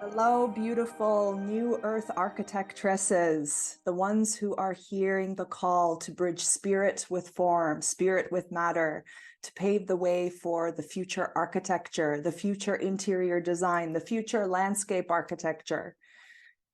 Hello, beautiful new Earth Architectresses, the ones who are hearing the call to bridge spirit with form, spirit with matter, to pave the way for the future architecture, the future interior design, the future landscape architecture.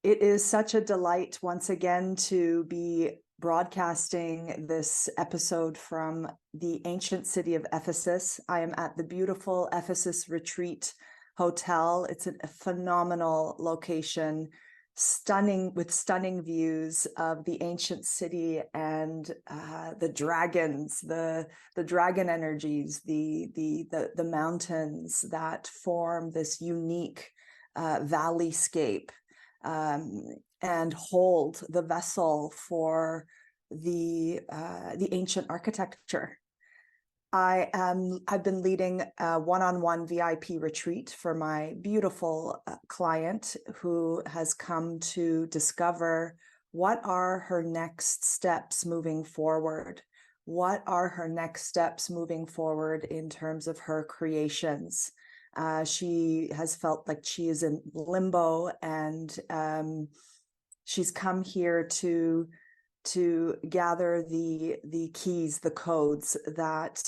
It is such a delight once again to be broadcasting this episode from the ancient city of Ephesus. I am at the beautiful Ephesus Retreat Hotel. It's a phenomenal location, stunning views of the ancient city and the dragons, the dragon energies, the mountains that form this unique valleyscape. And hold the vessel for the ancient architecture. I've been leading a one-on-one VIP retreat for my beautiful client who has come to discover what are her next steps moving forward. What are her next steps moving forward in terms of her creations? She has felt like she is in limbo, and she's come here to gather the keys, the codes that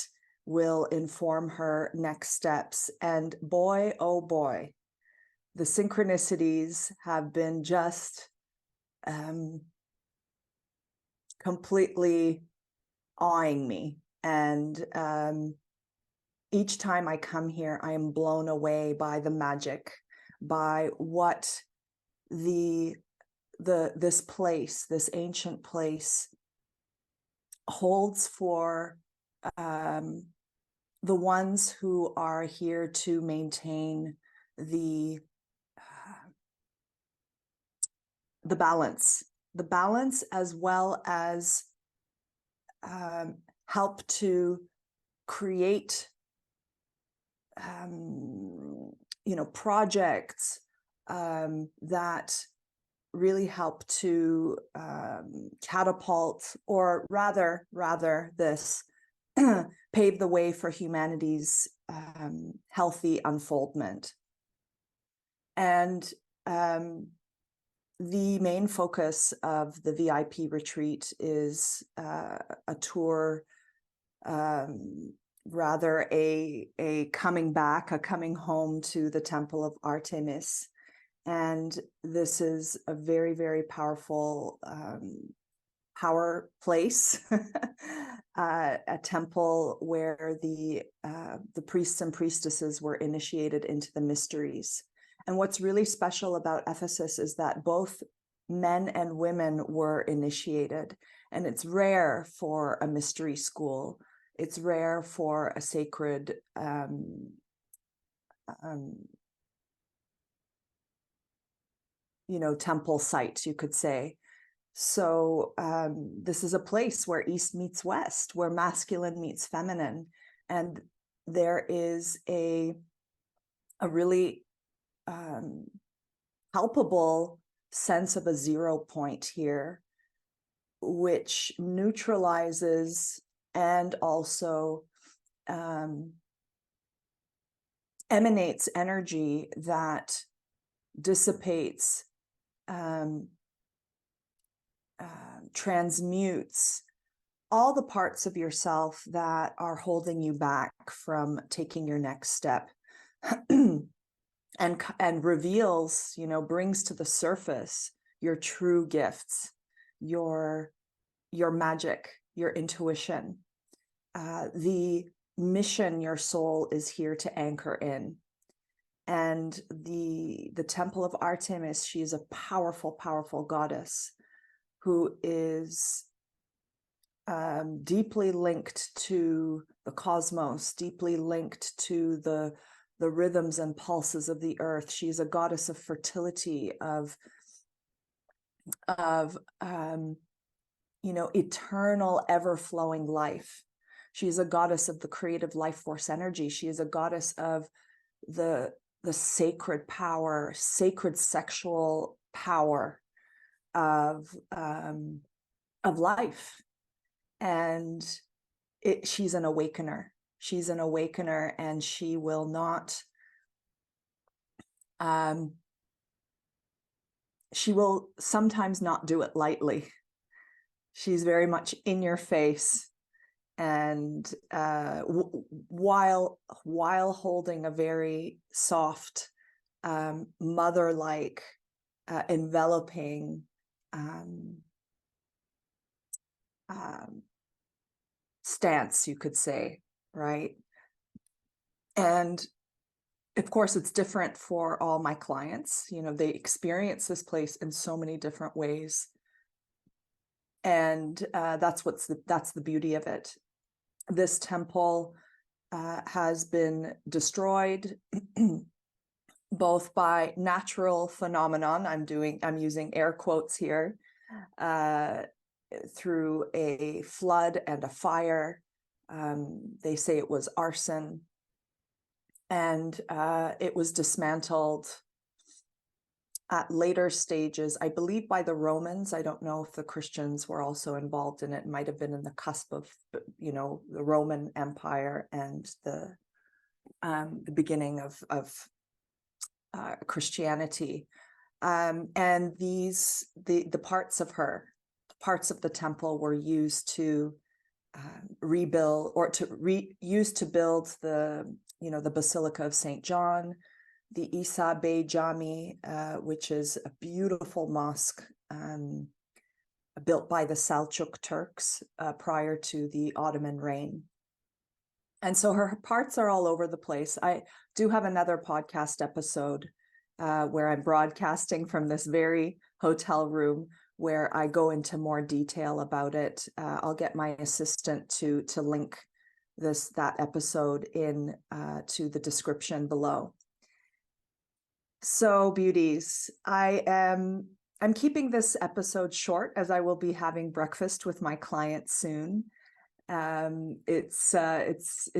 will inform her next steps. And boy, oh boy, the synchronicities have been just completely awing me. And each time I come here, I am blown away by the magic, by what this place, this ancient place, holds for the ones who are here to maintain the balance, as well as help to create projects that really help to catapult, or rather this pave the way for humanity's healthy unfoldment. And the main focus of the VIP retreat is a tour, rather a coming back, a coming home to the Temple of Artemis. And this is a very, very powerful power place, a temple where the priests and priestesses were initiated into the mysteries. And what's really special about Ephesus is that both men and women were initiated. And it's rare for a mystery school. It's rare for a sacred temple site, you could say. So this is a place where East meets West, where masculine meets feminine. And there is a really palpable sense of a zero point here, which neutralizes and also emanates energy that dissipates, transmutes all the parts of yourself that are holding you back from taking your next step, and reveals, brings to the surface your true gifts, your magic, your intuition, the mission your soul is here to anchor in. And the Temple of Artemis, she is a powerful, powerful goddess who is deeply linked to the cosmos, deeply linked to the rhythms and pulses of the earth. She's a goddess of fertility, of eternal, ever-flowing life. She is a goddess of the creative life force energy. She is a goddess of the sacred power, sacred sexual power of life. And she's an awakener. She's an awakener, and she will not she will sometimes not do it lightly. She's very much in your face, and while holding a very soft, mother-like, enveloping stance, you could say, right? And of course, it's different for all my clients. You know, they experience this place in so many different ways, and that's the beauty of it. This temple has been destroyed both by natural phenomenon. I'm using air quotes here, through a flood and a fire. They say it was arson, and it was dismantled at later stages, I believe, by the Romans. I don't know if the Christians were also involved in it. It might have been in the cusp of, you know, the Roman Empire and the beginning of Christianity. And the parts of her, parts of the temple, were used to rebuild, or used to build the, you know, the Basilica of St. John, the Isa Bey Jami, which is a beautiful mosque built by the Seljuk Turks prior to the Ottoman reign. And so her parts are all over the place. I do have another podcast episode where I'm broadcasting from this very hotel room, where I go into more detail about it. I'll get my assistant to link that episode in to the description below. So, beauties, I'm keeping this episode short, as I will be having breakfast with my clients soon. It's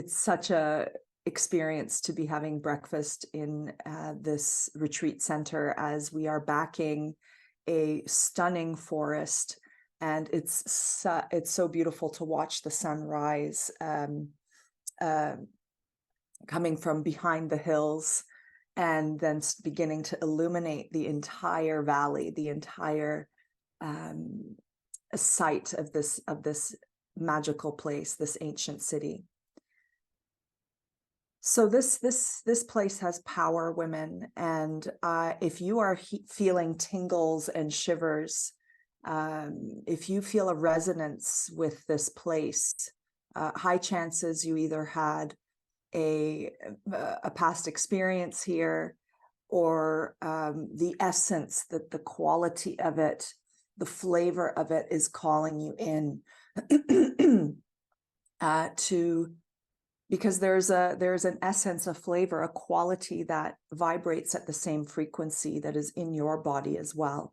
such a experience to be having breakfast in this retreat center, as we are backing a stunning forest, and it's so beautiful to watch the sunrise coming from behind the hills, and then beginning to illuminate the entire valley, the entire site of this magical place, this ancient city. So this place has power, women, and if you are feeling tingles and shivers, if you feel a resonance with this place, high chances you either had a past experience here, or the essence, that the quality of it, the flavor of it is calling you in because there's an essence, a flavor, a quality that vibrates at the same frequency that is in your body as well.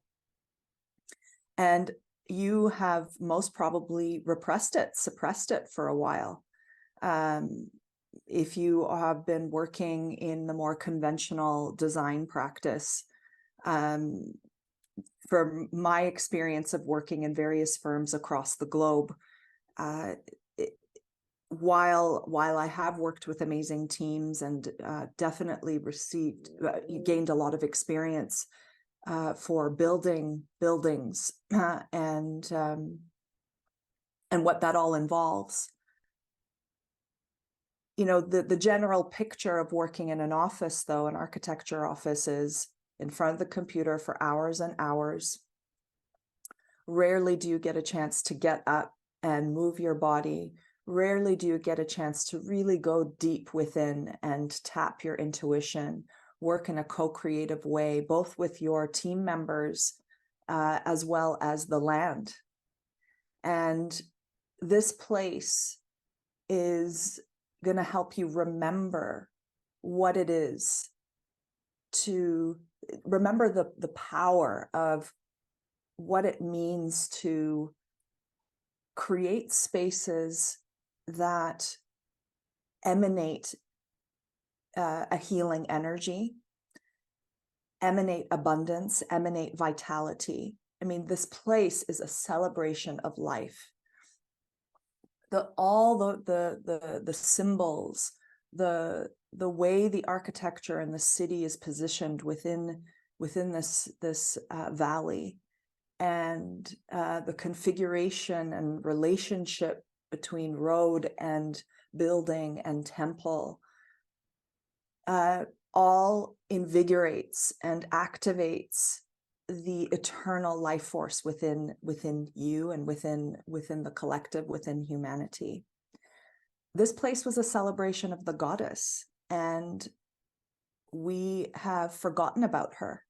And you have most probably repressed it, suppressed it for a while. If you have been working in the more conventional design practice, from my experience of working in various firms across the globe, while I have worked with amazing teams and definitely gained a lot of experience for building buildings and what that all involves. You know, the general picture of working in an office, though, an architecture office, is in front of the computer for hours and hours. Rarely do you get a chance to get up and move your body. Rarely do you get a chance to really go deep within and tap your intuition, work in a co-creative way, both with your team members as well as the land. And this place is going to help you remember what it is to remember the power of what it means to create spaces that emanate a healing energy, emanate abundance, emanate vitality. I mean, this place is a celebration of life. All the symbols, the way the architecture and the city is positioned within within this valley, and the configuration and relationship between road and building and temple all invigorates and activates the eternal life force within you and within the collective, within humanity. This place was a celebration of the goddess, and we have forgotten about her.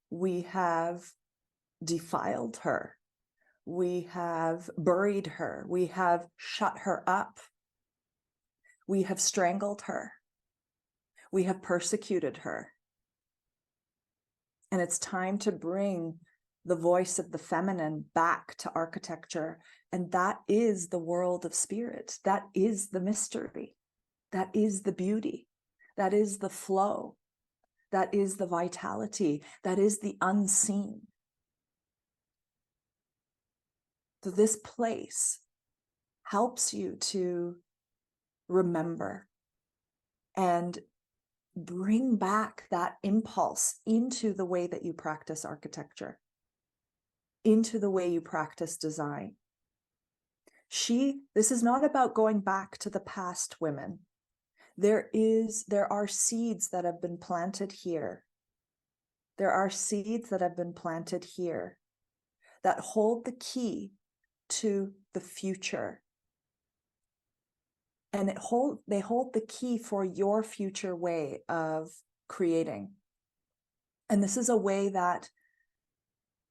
We have defiled her. We have buried her. We have shut her up. We have strangled her. We have persecuted her. And it's time to bring the voice of the feminine back to architecture. And that is the world of spirit. That is the mystery. That is the beauty. That is the flow. That is the vitality. That is the unseen. So this place helps you to remember and bring back that impulse into the way that you practice architecture, into the way you practice design. This is not about going back to the past, women. There are seeds that have been planted here. There are seeds that have been planted here that hold the key to the future. And they hold the key for your future way of creating. And this is a way that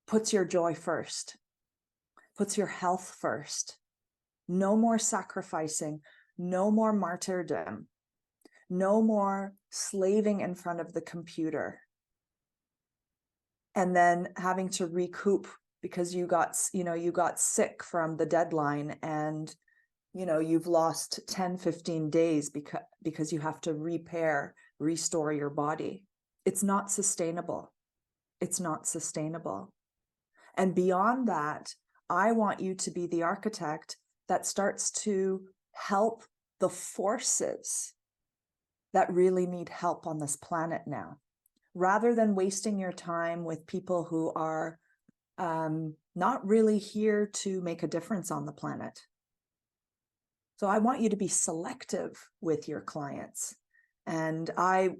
puts your joy first, puts your health first. No more sacrificing, no more martyrdom, no more slaving in front of the computer and then having to recoup because you got sick from the deadline, and you've lost 10, 15 days because you have to restore your body. It's not sustainable. It's not sustainable. And beyond that, I want you to be the architect that starts to help the forces that really need help on this planet now, rather than wasting your time with people who are not really here to make a difference on the planet. So I want you to be selective with your clients. And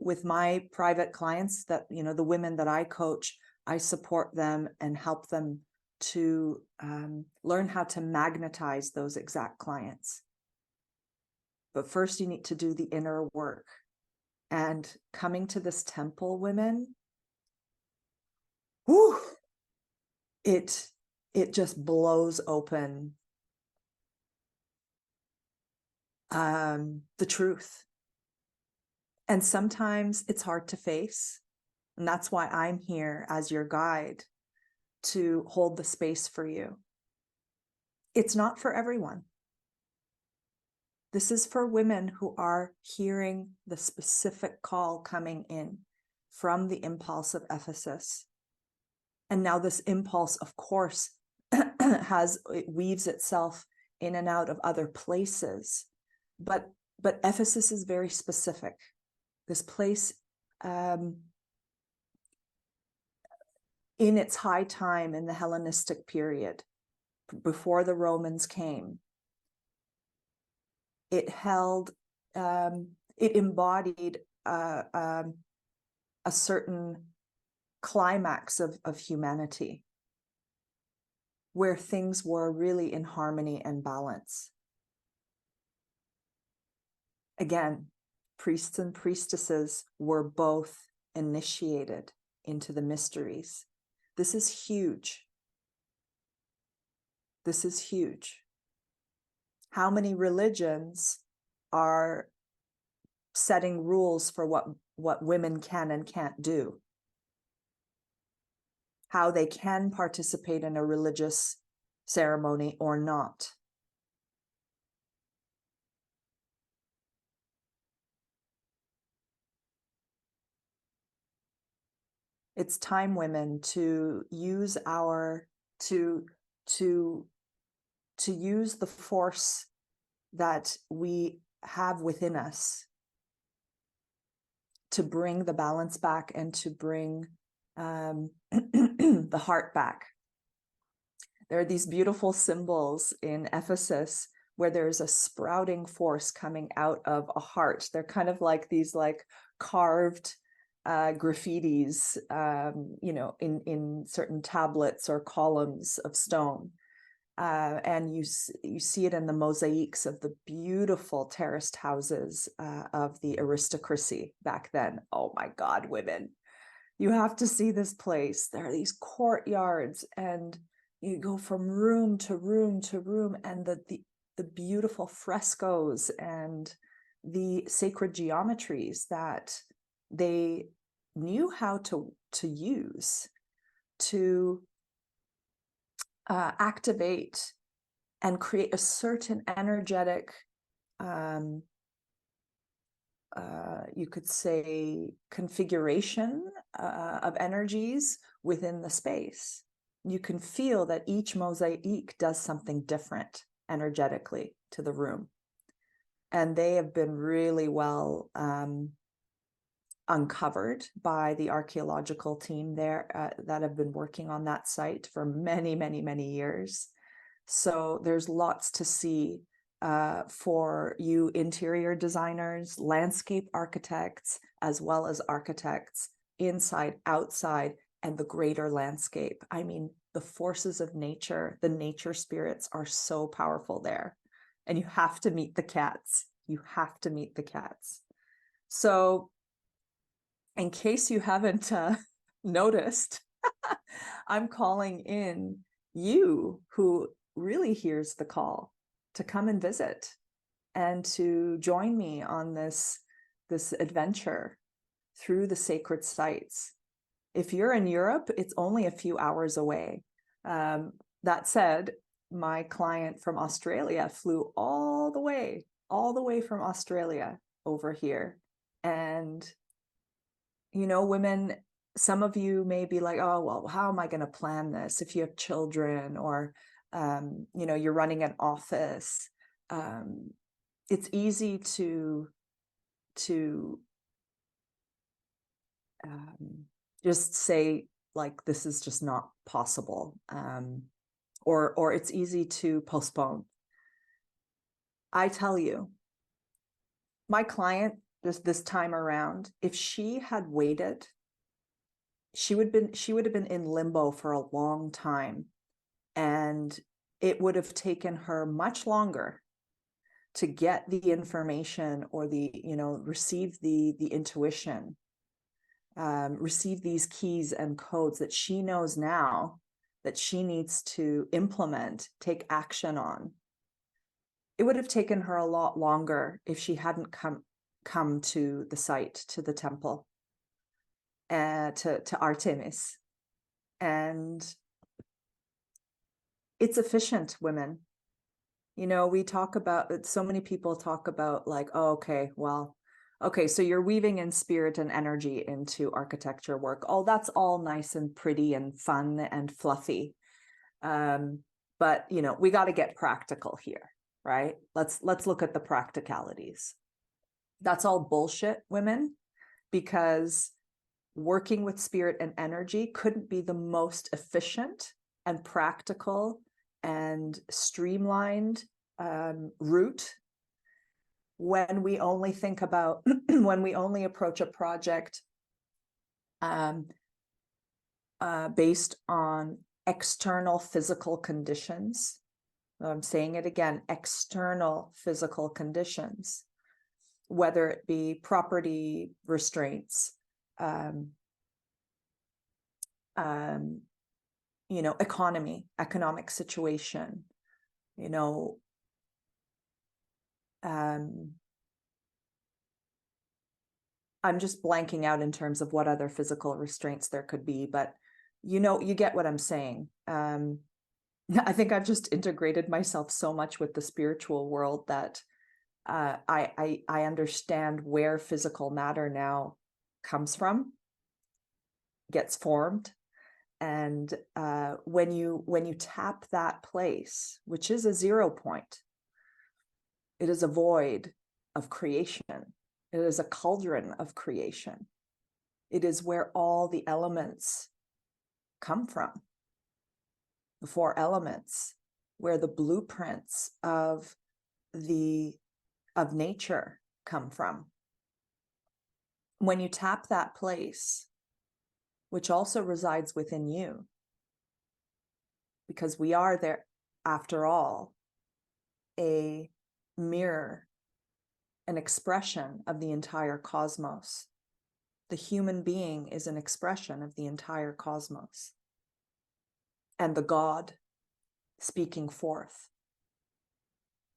with my private clients, that, the women that I coach, I support them and help them to learn how to magnetize those exact clients. But first you need to do the inner work. And coming to this temple, women, whew, it just blows open the truth. And sometimes it's hard to face. And that's why I'm here as your guide to hold the space for you. It's not for everyone. This is for women who are hearing the specific call coming in from the impulse of Ephesus. And now this impulse, of course, it weaves itself in and out of other places. But Ephesus is very specific. This place, in its high time in the Hellenistic period, before the Romans came, it embodied a certain climax of humanity, where things were really in harmony and balance. Again, priests and priestesses were both initiated into the mysteries. This is huge. This is huge. How many religions are setting rules for what women can and can't do? How they can participate in a religious ceremony or not? It's time, women, to use to use the force that we have within us to bring the balance back and to bring the heart back. There are these beautiful symbols in Ephesus where there's a sprouting force coming out of a heart. They're kind of like these like carved graffitis, in certain tablets or columns of stone. And you see it in the mosaics of the beautiful terraced houses of the aristocracy back then. Oh my God, women, you have to see this place. There are these courtyards, and you go from room to room to room, and the beautiful frescoes and the sacred geometries that they knew how to use to activate and create a certain energetic, you could say, configuration of energies within the space. You can feel that each mosaic does something different energetically to the room. And they have been really well uncovered by the archaeological team there that have been working on that site for many, many, many years. So there's lots to see for you interior designers, landscape architects, as well as architects inside, outside, and the greater landscape. I mean, the forces of nature, the nature spirits are so powerful there. And you have to meet the cats. You have to meet the cats. So in case you haven't noticed, I'm calling in you who really hears the call to come and visit and to join me on this adventure through the sacred sites. If you're in Europe, it's only a few hours away. That said, my client from Australia flew all the way from Australia over here. And, women, some of you may be like, oh, well, how am I going to plan this? If you have children or, you're running an office, it's easy to just say, like, this is just not possible. Or it's easy to postpone. I tell you, my client, this time around, if she had waited, she would have been in limbo for a long time, and it would have taken her much longer to get the information or receive the intuition, receive these keys and codes that she knows now that she needs to implement, take action on. It would have taken her a lot longer if she hadn't come to the site, to the temple, to Artemis. And it's efficient, women. We talk about, so many people talk about like, oh, okay, so you're weaving in spirit and energy into architecture work. Oh, that's all nice and pretty and fun and fluffy. But, we got to get practical here, right? Let's look at the practicalities. That's all bullshit, women, because working with spirit and energy couldn't be the most efficient and practical and streamlined route when we only think about, when we only approach a project based on external physical conditions. I'm saying it again, external physical conditions, whether it be property restraints, economic situation, I'm just blanking out in terms of what other physical restraints there could be, but you get what I'm saying. I think I've just integrated myself so much with the spiritual world that I understand where physical matter now comes from, gets formed. And when you tap that place, which is a 0 point, it is a void of creation. It is a cauldron of creation. It is where all the elements come from. The four elements, where the blueprints of nature come from. When you tap that place, which also resides within you, because we are there, after all, a mirror, an expression of the entire cosmos. The human being is an expression of the entire cosmos, and the God speaking forth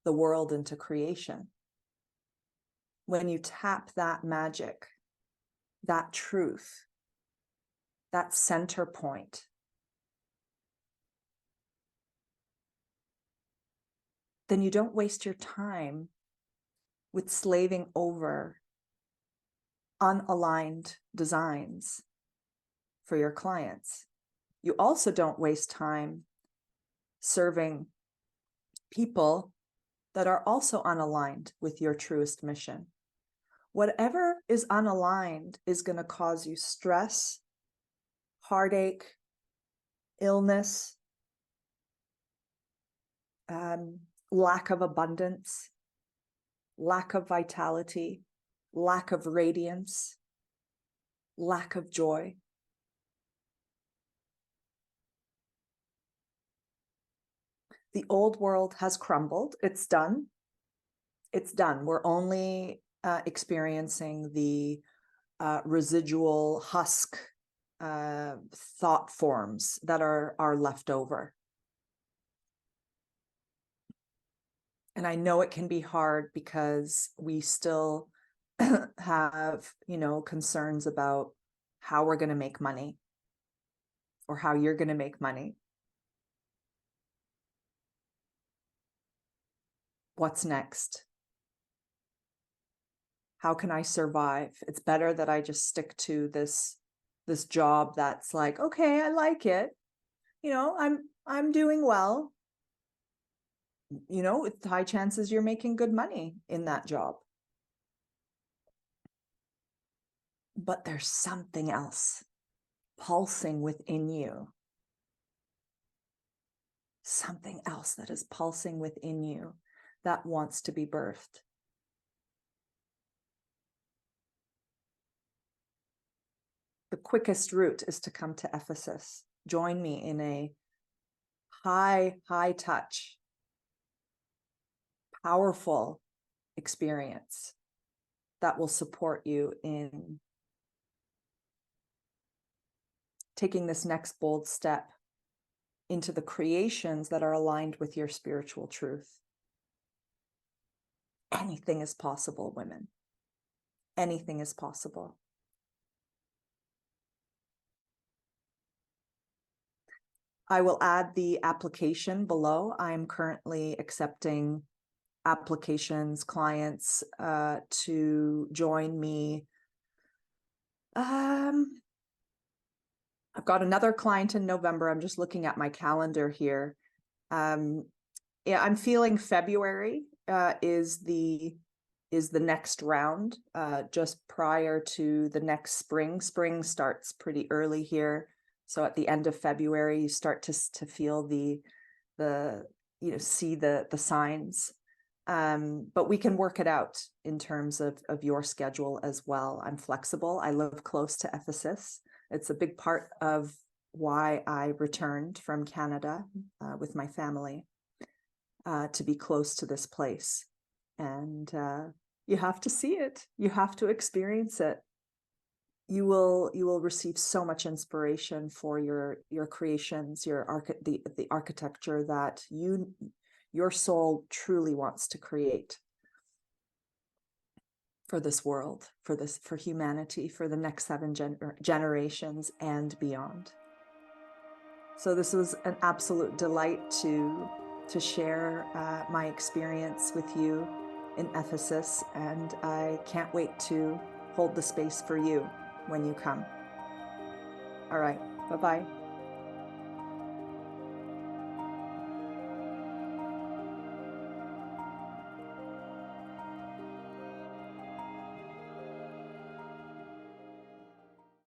the world into creation. When you tap that magic, that truth, that center point, then you don't waste your time with slaving over unaligned designs for your clients. You also don't waste time serving people that are also unaligned with your truest mission. Whatever is unaligned is going to cause you stress, heartache, illness, lack of abundance, lack of vitality, lack of radiance, lack of joy. The old world has crumbled. It's done. It's done. We're only experiencing the residual husk thought forms that are left over. And I know it can be hard because we still have, concerns about how we're going to make money or how you're going to make money. What's next? How can I survive? It's better that I just stick to this job that's like, okay, I like it. I'm doing well. With high chances you're making good money in that job. But there's something else pulsing within you. Something else that is pulsing within you that wants to be birthed. The quickest route is to come to Ephesus. Join me in a high touch, powerful experience that will support you in taking this next bold step into the creations that are aligned with your spiritual truth. Anything is possible, women. Anything is possible. I will add the application below. I'm currently accepting applications, clients to join me. I've got another client in November. I'm just looking at my calendar here. I'm feeling February is the next round, just prior to the next spring. Spring starts pretty early here. So at the end of February, you start to feel see the signs. But we can work it out in terms of your schedule as well. I'm flexible. I live close to Ephesus. It's a big part of why I returned from Canada with my family, to be close to this place. And you have to see it. You have to experience it. You will receive so much inspiration for your creations, the architecture that your soul truly wants to create for this world, for humanity, for the next 7 generations and beyond. So this was an absolute delight to share my experience with you in Ephesus, and I can't wait to hold the space for you when you come. All right, bye-bye.